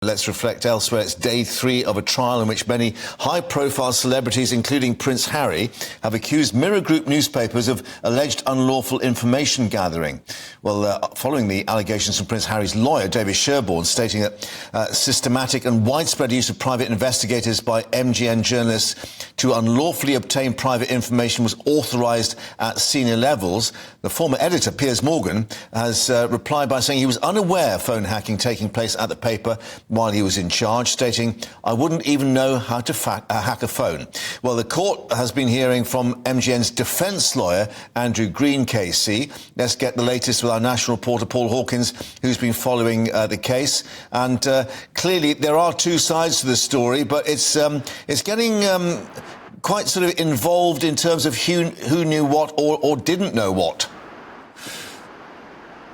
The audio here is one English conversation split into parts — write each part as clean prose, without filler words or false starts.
Let's reflect elsewhere. It's day 3 of a trial in which many high-profile celebrities, including Prince Harry, have accused Mirror Group newspapers of alleged unlawful information gathering. Well, following the allegations from Prince Harry's lawyer, David Sherborne, stating that systematic and widespread use of private investigators by MGN journalists to unlawfully obtain private information was authorised at senior levels, the former editor, Piers Morgan, has replied by saying he was unaware of phone hacking taking place at the paper while he was in charge, stating, "I wouldn't even know how to hack a phone." Well, the court has been hearing from MGN's defence lawyer, Andrew Green, KC. Let's get the latest with our national reporter, Paul Hawkins, who's been following the case. And clearly there are two sides to the story, but it's getting quite sort of involved in terms of who knew what or didn't know what.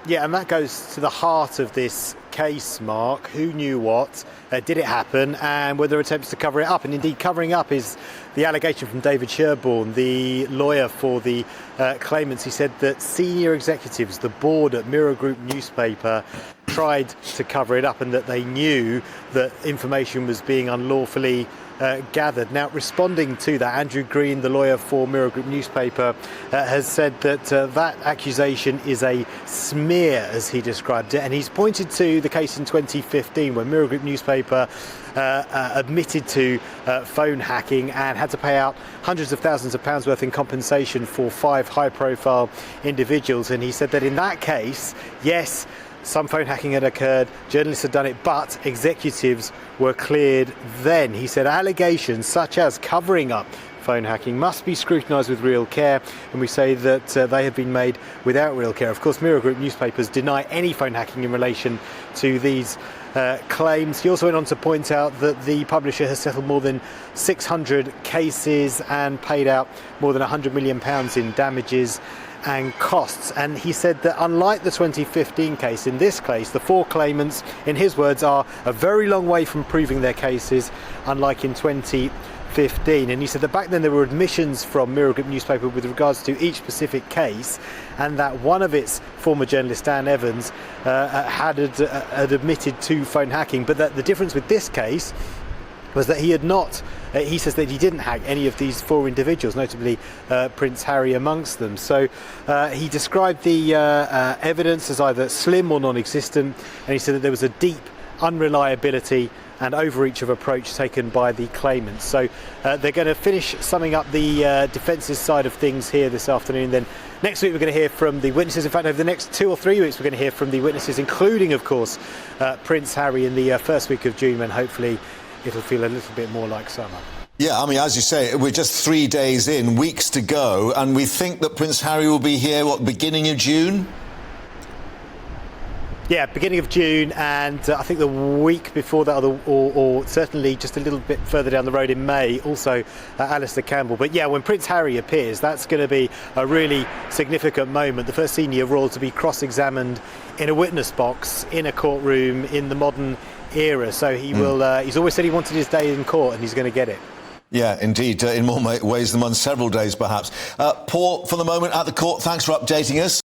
Yeah, and that goes to the heart of this case, Mark. Who knew what? Did it happen? And were there attempts to cover it up? And indeed, covering up is the allegation from David Sherborne, the lawyer for the claimants. He said that senior executives, the board at Mirror Group newspaper, tried to cover it up and that they knew that information was being unlawfully gathered. Now, responding to that, Andrew Green, the lawyer for Mirror Group newspaper, has said that that accusation is a smear, as he described it, and he's pointed to the case in 2015 when Mirror Group newspaper admitted to phone hacking and had to pay out hundreds of thousands of pounds worth in compensation for 5 high-profile individuals. And he said that in that case, yes, some phone hacking had occurred, journalists had done it, but executives were cleared then. He said allegations such as covering up phone hacking must be scrutinised with real care, and we say that they have been made without real care. Of course, Mirror Group newspapers deny any phone hacking in relation to these claims. He also went on to point out that the publisher has settled more than 600 cases and paid out more than £100 million in damages and costs. And he said that unlike the 2015 case, in this case, the 4 claimants, in his words, are a very long way from proving their cases, unlike in 2015. And he said that back then there were admissions from Mirror Group newspaper with regards to each specific case, and that one of its former journalists, Dan Evans, had admitted to phone hacking, but that the difference with this case was that he had not, he says that he didn't hack any of these 4 individuals, notably Prince Harry amongst them. So he described the evidence as either slim or non-existent, and he said that there was a deep unreliability and overreach of approach taken by the claimants. So they're going to finish summing up the defence's side of things here this afternoon. Then next week we're going to hear from the witnesses. In fact, over the next 2 or 3 weeks we're going to hear from the witnesses, including, of course, Prince Harry in the first week of June, when hopefully it'll feel a little bit more like summer. Yeah, I mean, as you say, we're just 3 days in, weeks to go, and we think that Prince Harry will be here, beginning of June? Yeah, beginning of June, and I think the week before that, or certainly just a little bit further down the road in May, also Alistair Campbell. But yeah, when Prince Harry appears, that's going to be a really significant moment. The first senior royal to be cross-examined in a witness box, in a courtroom, in the modern era. So he will. He's always said he wanted his day in court, and he's going to get it. Yeah, indeed, in more ways than one, several days perhaps. Paul, for the moment at the court, thanks for updating us.